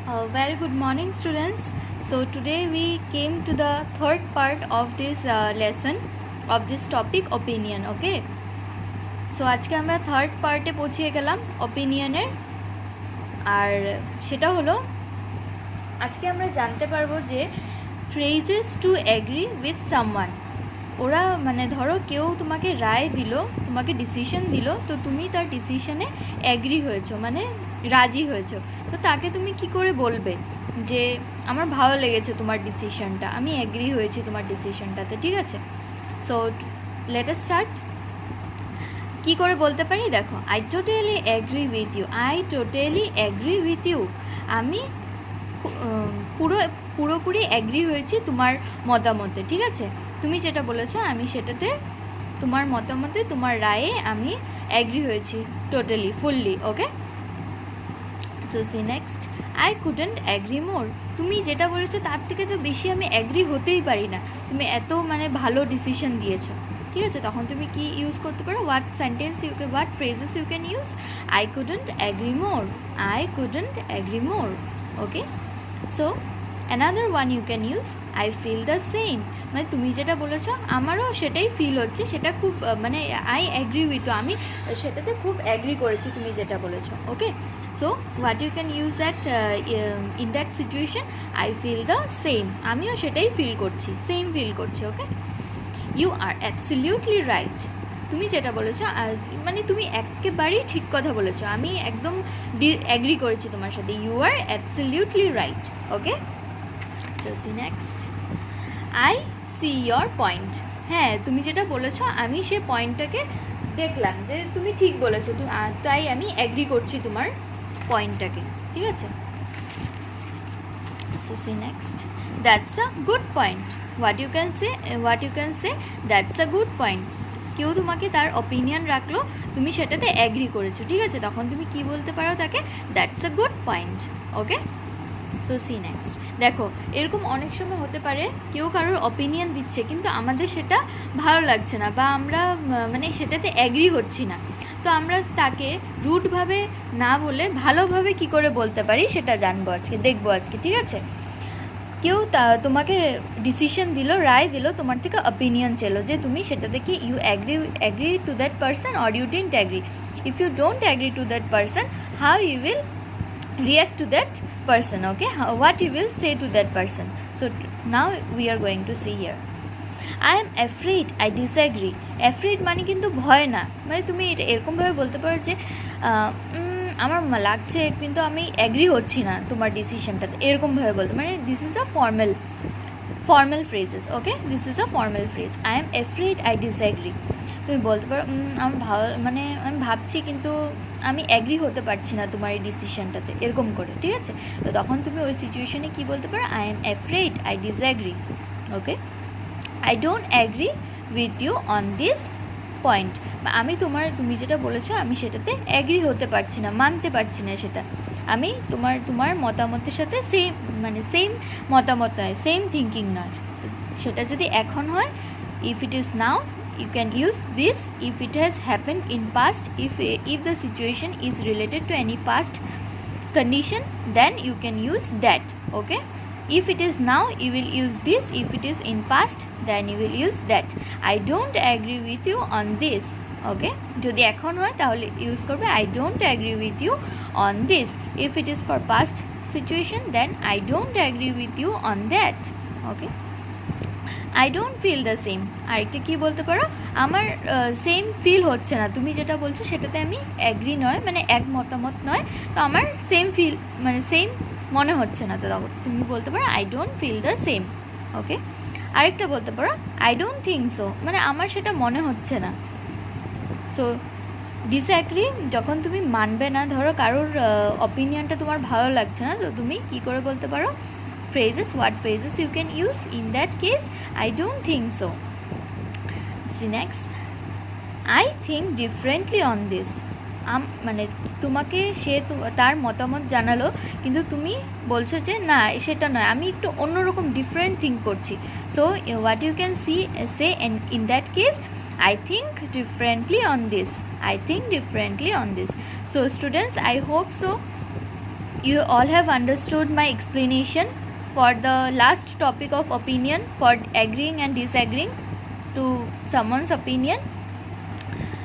Very good morning, students. So today we came to the third part of this lesson of this topic opinion. Okay. So আজকে আমরা third পার্টে পৌঁছে গেলাম opinionের আর সেটা হলো আজকে আমরা জানতে পারবো যে phrases to agree with someone ওরা মানে ধরো কেউ তোমাকে রায় দিল, তোমাকে ডিসিশন দিল, তো তুমি তার ডিসিশনে অ্যাগ্রি হয়েছো, মানে রাজি হয়েছো, তো তাকে তুমি কি করে বলবে যে আমার ভালো লেগেছে তোমার ডিসিশনটা, আমি অ্যাগ্রি হয়েছি তোমার ডিসিশনটাতে, ঠিক আছে? So let us start. কী করে বলতে পারি দেখো, I totally agree with you, I totally agree with you, আমি পুরোপুরি অ্যাগ্রি হয়েছি তোমার মতামতে, ঠিক আছে? তুমি যেটা বলেছো আমি সেটাতে, তোমার মতামতে, তোমার রায়ে আমি অ্যাগ্রি হয়েছি totally, fully. Okay, so see next, I couldn't agree more, তুমি যেটা বলেছো তার থেকে তো বেশি আমি অ্যাগ্রি হতেই পারি না, তুমি এত মানে ভালো ডিসিশন দিয়েছো, ঠিক আছে? তখন তুমি কি ইউজ করতে পারো, what sentence you can, what phrases you can use? I couldn't agree more, I couldn't agree more. Okay, so another one you can use, I feel the same, মানে তুমি যেটা বলেছো আমারও সেটাই ফিল হচ্ছে, সেটা খুব মানে আই অ্যাগ্রি উইথ, আমি সেটাতে খুব অ্যাগ্রি করেছি তুমি যেটা বলেছো। Okay, so what you can use that in that situation, I feel the same, আমিও সেটাই ফিল করছি, সেম ফিল করছি। Okay, you are absolutely right, তুমি যেটা বলেছো মানে তুমি একেবারেই ঠিক কথা বলেছো, আমি একদম অ্যাগ্রি করেছি তোমার সাথে, you are absolutely right. Okay, so see next, I see your point, হ্যাঁ তুমি যেটা বলেছো আমি সে পয়েন্টটাকে দেখলাম যে তুমি ঠিক বলেছো, তাই আমি অ্যাগ্রি করছি তোমার পয়েন্টটাকে, ঠিক আছে? So see next, that's a good point, what you can say that's a good point, কেউ তোমাকে তার অপিনিয়ন রাখলো, তুমি সেটাতে অ্যাগ্রি করেছো, ঠিক আছে? তখন তুমি কি বলতে পারো তাকে, that's a good point. Okay, so see next, দেখো এরকম অনেক সময় হতে পারে কেউ কারোর অপিনিয়ন দিচ্ছে কিন্তু আমাদের সেটা ভালো লাগছে না, বা আমরা মানে সেটাতে অ্যাগ্রি হচ্ছি না, তো আমরা তাকে রুডভাবে না বলে ভালোভাবে কি করে বলতে পারি সেটা জানবো আজকে, দেখবো আজকে, ঠিক আছে? কেউ তোমাকে ডিসিশন দিল, রায় দিল, তোমার থেকে অপিনিয়ন চেলো যে তুমি সেটাতে কি you agree to that person or you didn't agree, if you don't agree to that person, how you will react to that person, okay? What you will say to that person. So now we are going to see here, I am afraid, I disagree, afraid মানে কিন্তু ভয় না, মানে তুমি এটা এরকমভাবে বলতে পারো যে আমার লাগছে কিন্তু আমি অ্যাগ্রি হচ্ছি না তোমার ডিসিশনটাতে, এরকমভাবে বলতে, মানে this is a formal phrases. Okay, this is a formal phrase, I am afraid, I disagree, তুমি বলতে পারো আমার ভালো, মানে আমি ভাবছি কিন্তু আমি অ্যাগ্রি হতে পারছি না তোমার এই ডিসিশনটাতে, এরকম করে, ঠিক আছে? তো তখন তুমি ওই সিচুয়েশনে কি বলতে পারো, I am afraid, I disagree. Okay, I don't agree with you on this point, আমি তুমি যেটা বলেছো আমি সেটাতে অ্যাগ্রি হতে পারছি না, মানতে পারছি না সেটা, আমি তোমার মতামতের সাথে সেম মতামত নয়, সেম থিঙ্কিং নয়। তো সেটা যদি এখন হয়, if it is now you can use this, if it has happened in past, if the situation is related to any past condition, then you can use that. Okay, if it is now you will use this, if it is in past then you will use that, I don't agree with you on this. Okay, যদি এখন হয় তাহলে use করবে I don't agree with you on this, if it is for past situation then I don't agree with you on that. Okay, I don't feel the same, আরেকটা কী বলতে পারো, আমার সেম ফিল হচ্ছে না, তুমি যেটা বলছো সেটাতে আমি অ্যাগ্রি নয়, মানে এক মতামত নয়, তো আমার সেম ফিল মানে সেম মনে হচ্ছে না, তো তখন তুমি বলতে পারো I don't feel the same. Okay, আরেকটা বলতে পারো আই ডোন্ট থিঙ্ক সো, মানে আমার সেটা মনে হচ্ছে না। সো ডিসঅ্যাগ্রি যখন তুমি মানবে না, ধরো কারোর অপিনিয়নটা তোমার ভালো লাগছে না, তো তুমি কী করে বলতে পারো, phrases, what phrases you can use in that case, I don't think so. See next, I think differently on this, মানে তোমাকে সে তার মতামত জানালো কিন্তু তুমি বলছো যে না সেটা নয়, আমি একটু অন্যরকম ডিফারেন্ট থিঙ্ক করছি, so what you can say in that case, I think differently on this, I think differently on this. So students, I hope so you all have understood my explanation for the last topic of opinion, for agreeing and disagreeing to someone's opinion.